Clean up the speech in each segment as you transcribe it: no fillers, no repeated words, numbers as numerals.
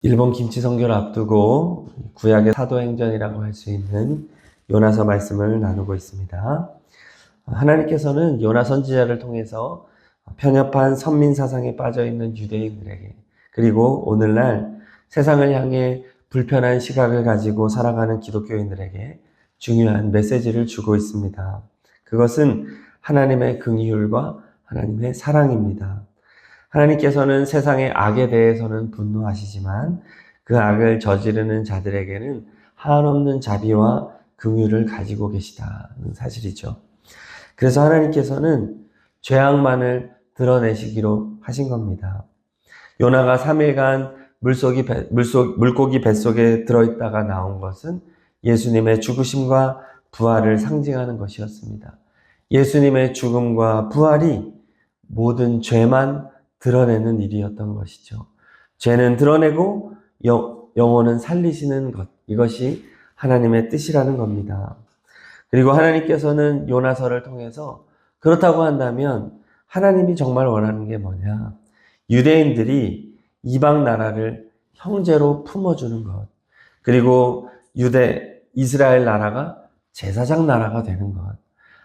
일본 김치 선교를 앞두고 구약의 사도행전이라고 할 수 있는 요나서 말씀을 나누고 있습니다. 하나님께서는 요나 선지자를 통해서 편협한 선민 사상에 빠져 있는 유대인들에게, 그리고 오늘날 세상을 향해 불편한 시각을 가지고 살아가는 기독교인들에게 중요한 메시지를 주고 있습니다. 그것은 하나님의 긍휼과 하나님의 사랑입니다. 하나님께서는 세상의 악에 대해서는 분노하시지만 그 악을 저지르는 자들에게는 한없는 자비와 긍휼을 가지고 계시다는 사실이죠. 그래서 하나님께서는 죄악만을 드러내시기로 하신 겁니다. 요나가 3일간 물고기 뱃속에 들어있다가 나온 것은 예수님의 죽으심과 부활을 상징하는 것이었습니다. 예수님의 죽음과 부활이 모든 죄만 드러내는 일이었던 것이죠. 죄는 드러내고 영혼은 살리시는 것, 이것이 하나님의 뜻이라는 겁니다. 그리고 하나님께서는 요나서를 통해서 그렇다고 한다면 하나님이 정말 원하는 게 뭐냐? 유대인들이 이방 나라를 형제로 품어주는 것, 그리고 이스라엘 나라가 제사장 나라가 되는 것,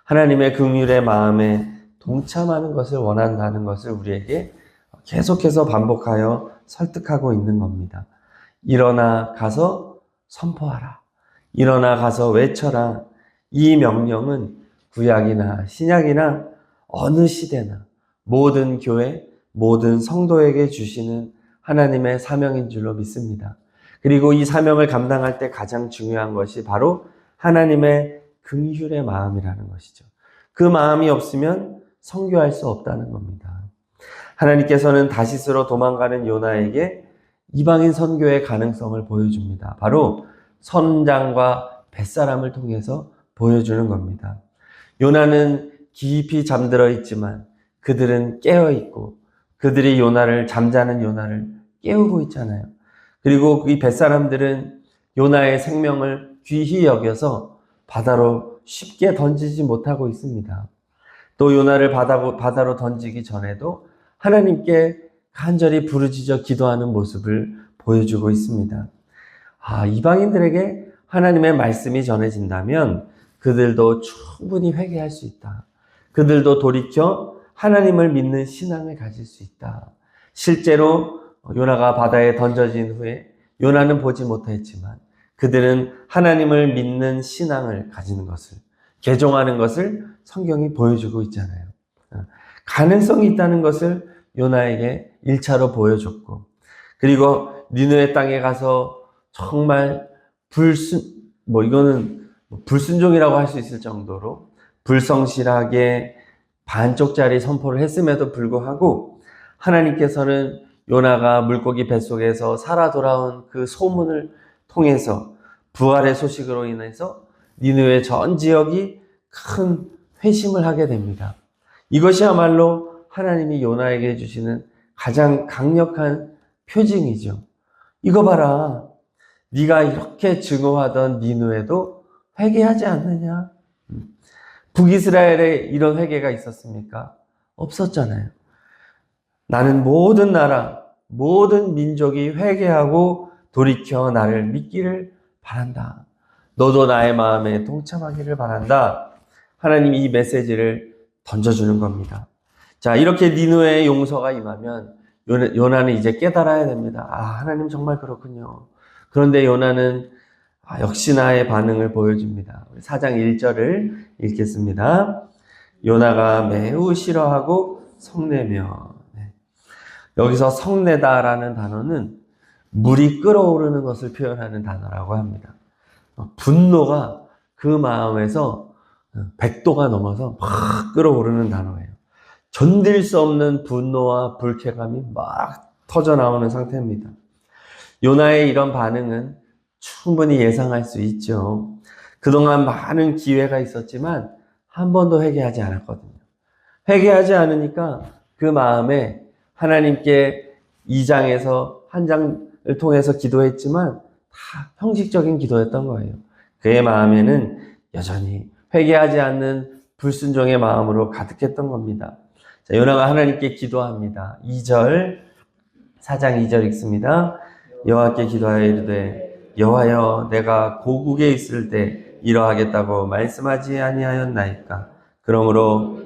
하나님의 긍휼의 마음에 동참하는 것을 원한다는 것을 우리에게 계속해서 반복하여 설득하고 있는 겁니다. 일어나 가서 선포하라. 일어나 가서 외쳐라. 이 명령은 구약이나 신약이나 어느 시대나 모든 교회, 모든 성도에게 주시는 하나님의 사명인 줄로 믿습니다. 그리고 이 사명을 감당할 때 가장 중요한 것이 바로 하나님의 긍휼의 마음이라는 것이죠. 그 마음이 없으면 선교할 수 없다는 겁니다. 하나님께서는 다시스로 도망가는 요나에게 이방인 선교의 가능성을 보여줍니다. 바로 선장과 뱃사람을 통해서 보여주는 겁니다. 요나는 깊이 잠들어 있지만 그들은 깨어 있고, 그들이 잠자는 요나를 깨우고 있잖아요. 그리고 이 뱃사람들은 요나의 생명을 귀히 여겨서 바다로 쉽게 던지지 못하고 있습니다. 또 요나를 바다로 던지기 전에도 하나님께 간절히 부르짖어 기도하는 모습을 보여주고 있습니다. 이방인들에게 하나님의 말씀이 전해진다면 그들도 충분히 회개할 수 있다. 그들도 돌이켜 하나님을 믿는 신앙을 가질 수 있다. 실제로 요나가 바다에 던져진 후에 요나는 보지 못했지만 그들은 하나님을 믿는 신앙을 가지는 것을, 개종하는 것을 성경이 보여주고 있잖아요. 가능성이 있다는 것을 요나에게 1차로 보여줬고, 그리고 니느웨 땅에 가서 정말 이거는 불순종이라고 할 수 있을 정도로 불성실하게 반쪽짜리 선포를 했음에도 불구하고 하나님께서는 요나가 물고기 뱃속에서 살아 돌아온 그 소문을 통해서 부활의 소식으로 인해서 니느웨 전 지역이 큰 회심을 하게 됩니다. 이것이야말로 하나님이 요나에게 주시는 가장 강력한 표징이죠. 이거 봐라. 네가 이렇게 증오하던 니느웨도 회개하지 않느냐? 북이스라엘에 이런 회개가 있었습니까? 없었잖아요. 나는 모든 나라, 모든 민족이 회개하고 돌이켜 나를 믿기를 바란다. 너도 나의 마음에 동참하기를 바란다. 하나님이 이 메시지를 던져주는 겁니다. 자, 이렇게 니느웨의 용서가 임하면 요나는 이제 깨달아야 됩니다. 하나님 정말 그렇군요. 그런데 요나는 역시나의 반응을 보여줍니다. 4장 1절을 읽겠습니다. 요나가 매우 싫어하고 성내며, 여기서 성내다라는 단어는 물이 끓어오르는 것을 표현하는 단어라고 합니다. 분노가 그 마음에서 100도가 넘어서 막 끓어오르는 단어예요. 견딜 수 없는 분노와 불쾌감이 막 터져 나오는 상태입니다. 요나의 이런 반응은 충분히 예상할 수 있죠. 그동안 많은 기회가 있었지만 한 번도 회개하지 않았거든요. 회개하지 않으니까 그 마음에 하나님께 2장에서 한 장을 통해서 기도했지만 다 형식적인 기도였던 거예요. 그의 마음에는 여전히 회개하지 않는 불순종의 마음으로 가득했던 겁니다. 자, 요나가 하나님께 기도합니다. 4장 2절 읽습니다. 여호와께 기도하여 이르되 여호와여 내가 고국에 있을 때 이러하겠다고 말씀하지 아니하였나이까. 그러므로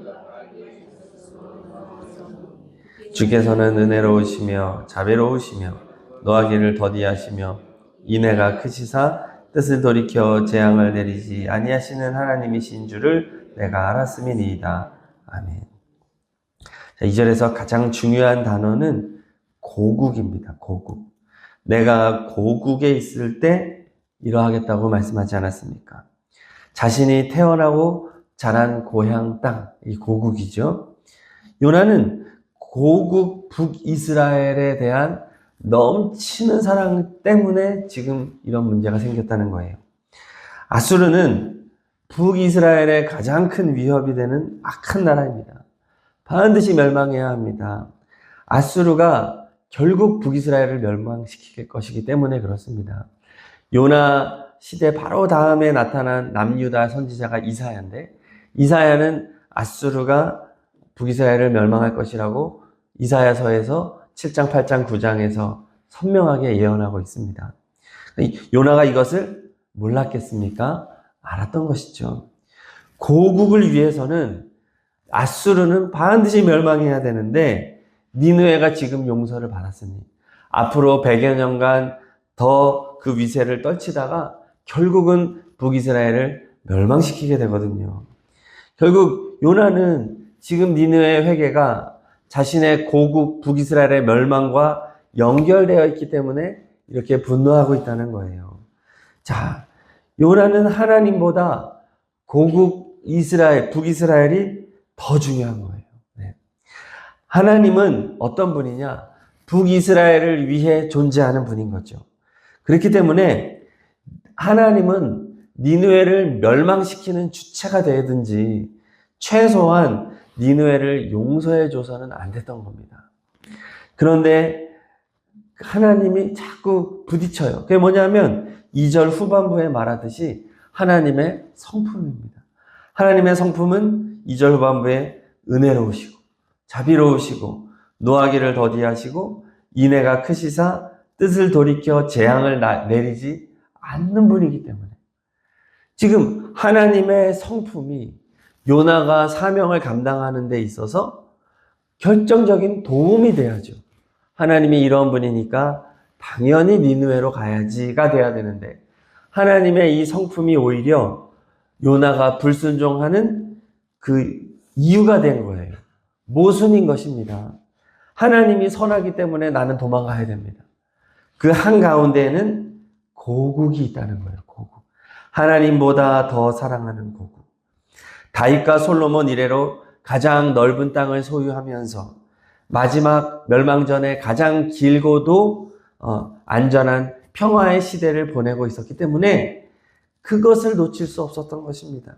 주께서는 은혜로우시며 자비로우시며 노하기를 더디하시며 인애가 크시사 뜻을 돌이켜 재앙을 내리지 아니하시는 하나님이신 줄을 내가 알았음이니이다. 아멘. 자, 2절에서 가장 중요한 단어는 고국입니다. 고국. 내가 고국에 있을 때 이러하겠다고 말씀하지 않았습니까? 자신이 태어나고 자란 고향 땅, 이 고국이죠. 요나는 고국 북이스라엘에 대한 넘치는 사랑 때문에 지금 이런 문제가 생겼다는 거예요. 아수르는 북이스라엘의 가장 큰 위협이 되는 악한 나라입니다. 반드시 멸망해야 합니다. 아수르가 결국 북이스라엘을 멸망시킬 것이기 때문에 그렇습니다. 요나 시대 바로 다음에 나타난 남유다 선지자가 이사야인데, 이사야는 아수르가 북이스라엘을 멸망할 것이라고 이사야서에서 7장, 8장, 9장에서 선명하게 예언하고 있습니다. 요나가 이것을 몰랐겠습니까? 알았던 것이죠. 고국을 위해서는 아수르는 반드시 멸망해야 되는데 니느웨가 지금 용서를 받았으니 앞으로 100여 년간 더 그 위세를 떨치다가 결국은 북이스라엘을 멸망시키게 되거든요. 결국 요나는 지금 니느웨의 회개가 자신의 고국 북이스라엘의 멸망과 연결되어 있기 때문에 이렇게 분노하고 있다는 거예요. 자, 요나는 하나님보다 고국 이스라엘, 북이스라엘이 더 중요한 거예요. 네. 하나님은 어떤 분이냐? 북이스라엘을 위해 존재하는 분인 거죠. 그렇기 때문에 하나님은 니느웨를 멸망시키는 주체가 되든지 최소한 니느웨를 용서해 줘서는 안 됐던 겁니다. 그런데 하나님이 자꾸 부딪혀요. 그게 뭐냐면 2절 후반부에 말하듯이 하나님의 성품입니다. 하나님의 성품은 2절 후반부에 은혜로우시고 자비로우시고 노하기를 더디하시고 인애가 크시사 뜻을 돌이켜 재앙을 내리지 않는 분이기 때문에 지금 하나님의 성품이 요나가 사명을 감당하는 데 있어서 결정적인 도움이 돼야죠. 하나님이 이런 분이니까 당연히 니느웨로 가야지가 돼야 되는데 하나님의 이 성품이 오히려 요나가 불순종하는 그 이유가 된 거예요. 모순인 것입니다. 하나님이 선하기 때문에 나는 도망가야 됩니다. 그 한가운데에는 고국이 있다는 거예요. 고국. 하나님보다 더 사랑하는 고국. 다윗과 솔로몬 이래로 가장 넓은 땅을 소유하면서 마지막 멸망전에 가장 길고도 안전한 평화의 시대를 보내고 있었기 때문에 그것을 놓칠 수 없었던 것입니다.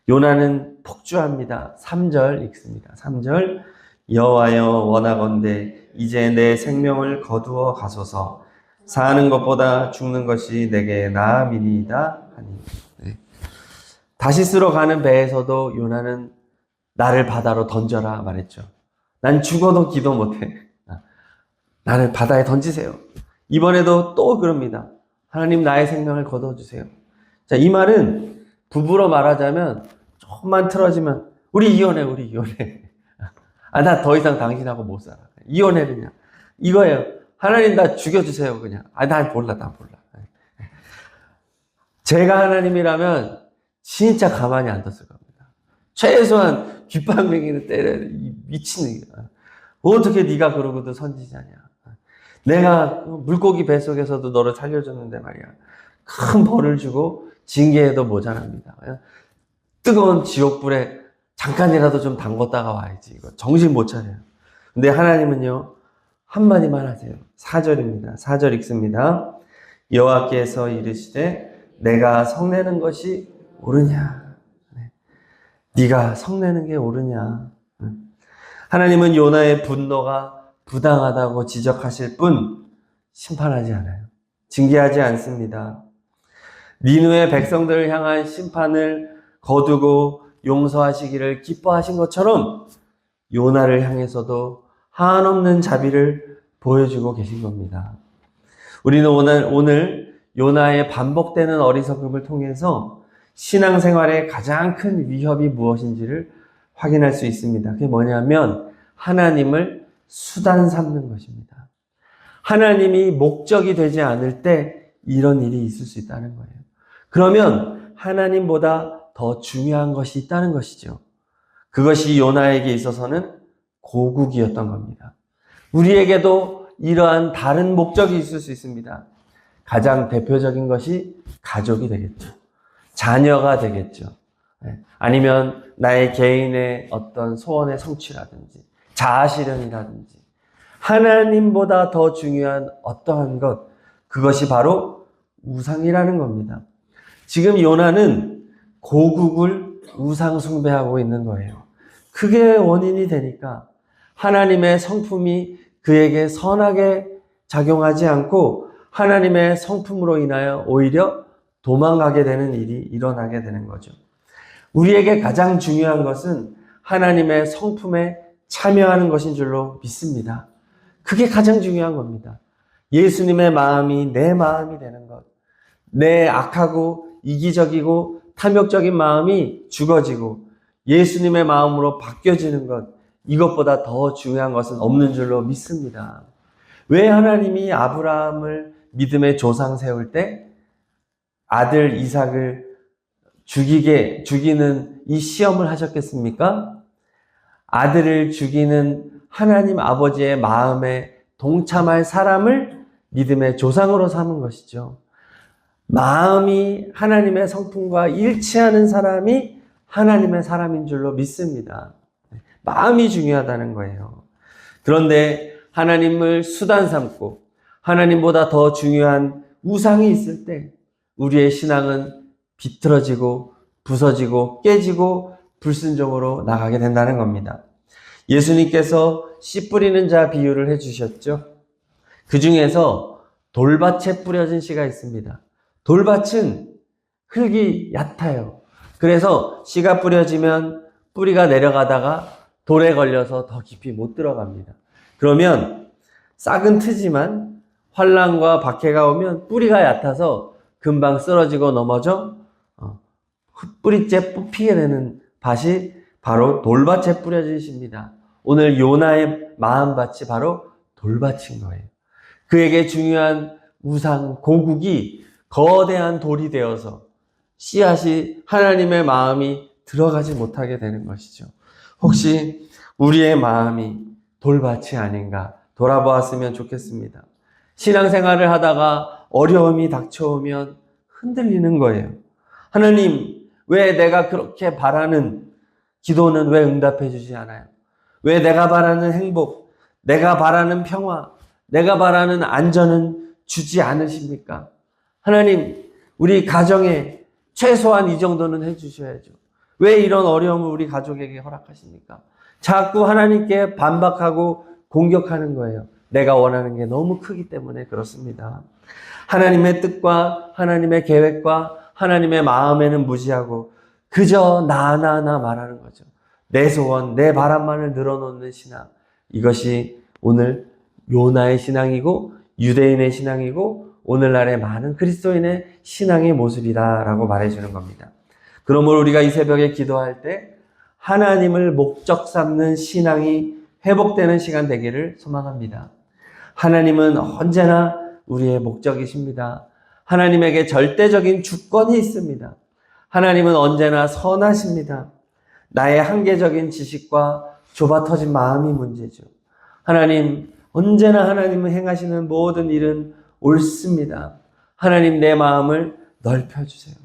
요나는 폭주합니다. 3절 읽습니다. 3절 여호와여 원하건대 이제 내 생명을 거두어 가소서 사는 것보다 죽는 것이 내게 나음이니이다 하니. 네. 다시스로 가는 배에서도 요나는 나를 바다로 던져라 말했죠. 난 죽어도 기도 못해. 나를 바다에 던지세요. 이번에도 또 그럽니다. 하나님 나의 생명을 거둬주세요. 자, 이 말은 부부로 말하자면 조금만 틀어지면 우리 이혼해. 나 더 이상 당신하고 못 살아. 이혼해 그냥. 이거예요. 하나님 나 죽여주세요 그냥. 난 몰라. 제가 하나님이라면 진짜 가만히 안 뒀을 겁니다. 최소한 귓방맹이는 때려야 돼. 미친놈이야. 어떻게 네가 그러고도 선지자냐. 내가 물고기 뱃속에서도 너를 살려줬는데 말이야. 큰 벌을 주고 징계해도 모자랍니다. 뜨거운 지옥불에 잠깐이라도 좀 담궜다가 와야지. 이거 정신 못 차려요. 근데 하나님은요. 한마디만 하세요. 4절입니다. 4절 읽습니다. 여호와께서 이르시되 내가 성내는 것이 옳으냐. 네가 성내는 게 옳으냐. 하나님은 요나의 분노가 부당하다고 지적하실 뿐 심판하지 않아요. 징계하지 않습니다. 니느웨 백성들을 향한 심판을 거두고 용서하시기를 기뻐하신 것처럼 요나를 향해서도 한없는 자비를 보여주고 계신 겁니다. 우리는 오늘 요나의 반복되는 어리석음을 통해서 신앙생활의 가장 큰 위협이 무엇인지를 확인할 수 있습니다. 그게 뭐냐면 하나님을 수단 삼는 것입니다. 하나님이 목적이 되지 않을 때 이런 일이 있을 수 있다는 거예요. 그러면 하나님보다 더 중요한 것이 있다는 것이죠. 그것이 요나에게 있어서는 고국이었던 겁니다. 우리에게도 이러한 다른 목적이 있을 수 있습니다. 가장 대표적인 것이 가족이 되겠죠. 자녀가 되겠죠. 아니면 나의 개인의 어떤 소원의 성취라든지 자아실현이라든지 하나님보다 더 중요한 어떠한 것, 그것이 바로 우상이라는 겁니다. 지금 요나는 고국을 우상 숭배하고 있는 거예요. 그게 원인이 되니까 하나님의 성품이 그에게 선하게 작용하지 않고 하나님의 성품으로 인하여 오히려 도망가게 되는 일이 일어나게 되는 거죠. 우리에게 가장 중요한 것은 하나님의 성품에 참여하는 것인 줄로 믿습니다. 그게 가장 중요한 겁니다. 예수님의 마음이 내 마음이 되는 것, 내 악하고 이기적이고 탐욕적인 마음이 죽어지고 예수님의 마음으로 바뀌어지는 것, 이것보다 더 중요한 것은 없는 줄로 믿습니다. 왜 하나님이 아브라함을 믿음의 조상 세울 때 아들 이삭을 죽이는 이 시험을 하셨겠습니까? 아들을 죽이는 하나님 아버지의 마음에 동참할 사람을 믿음의 조상으로 삼은 것이죠. 마음이 하나님의 성품과 일치하는 사람이 하나님의 사람인 줄로 믿습니다. 마음이 중요하다는 거예요. 그런데 하나님을 수단 삼고 하나님보다 더 중요한 우상이 있을 때 우리의 신앙은 비틀어지고 부서지고 깨지고 불순종으로 나가게 된다는 겁니다. 예수님께서 씨 뿌리는 자 비유를 해주셨죠. 그 중에서 돌밭에 뿌려진 씨가 있습니다. 돌밭은 흙이 얕아요. 그래서 씨가 뿌려지면 뿌리가 내려가다가 돌에 걸려서 더 깊이 못 들어갑니다. 그러면 싹은 트지만 환란과 박해가 오면 뿌리가 얕아서 금방 쓰러지고 넘어져 뿌리째 뽑히게 되는 밭이 바로 돌밭에 뿌려진 씨입니다. 오늘 요나의 마음밭이 바로 돌밭인 거예요. 그에게 중요한 우상, 고국이 거대한 돌이 되어서 씨앗이 하나님의 마음이 들어가지 못하게 되는 것이죠. 혹시 우리의 마음이 돌밭이 아닌가 돌아보았으면 좋겠습니다. 신앙생활을 하다가 어려움이 닥쳐오면 흔들리는 거예요. 하나님, 왜 내가 그렇게 바라는 기도는 왜 응답해 주지 않아요? 왜 내가 바라는 행복, 내가 바라는 평화, 내가 바라는 안전은 주지 않으십니까? 하나님, 우리 가정에 최소한 이 정도는 해주셔야죠. 왜 이런 어려움을 우리 가족에게 허락하십니까? 자꾸 하나님께 반박하고 공격하는 거예요. 내가 원하는 게 너무 크기 때문에 그렇습니다. 하나님의 뜻과 하나님의 계획과 하나님의 마음에는 무지하고 그저 나 말하는 거죠. 내 소원, 내 바람만을 늘어놓는 신앙. 이것이 오늘 요나의 신앙이고 유대인의 신앙이고 오늘날의 많은 그리스도인의 신앙의 모습이다라고 말해주는 겁니다. 그러므로 우리가 이 새벽에 기도할 때 하나님을 목적 삼는 신앙이 회복되는 시간 되기를 소망합니다. 하나님은 언제나 우리의 목적이십니다. 하나님에게 절대적인 주권이 있습니다. 하나님은 언제나 선하십니다. 나의 한계적인 지식과 좁아터진 마음이 문제죠. 하나님, 언제나 하나님은 행하시는 모든 일은 옳습니다. 하나님, 내 마음을 넓혀주세요.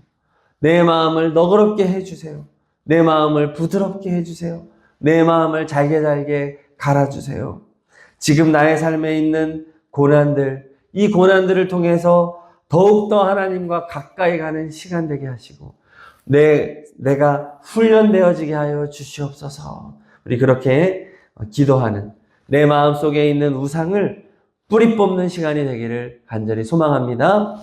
내 마음을 너그럽게 해주세요. 내 마음을 부드럽게 해주세요. 내 마음을 잘게 갈아주세요. 지금 나의 삶에 있는 고난들, 이 고난들을 통해서 더욱더 하나님과 가까이 가는 시간 되게 하시고 내가 훈련되어지게 하여 주시옵소서. 우리 그렇게 기도하는 내 마음속에 있는 우상을 뿌리 뽑는 시간이 되기를 간절히 소망합니다.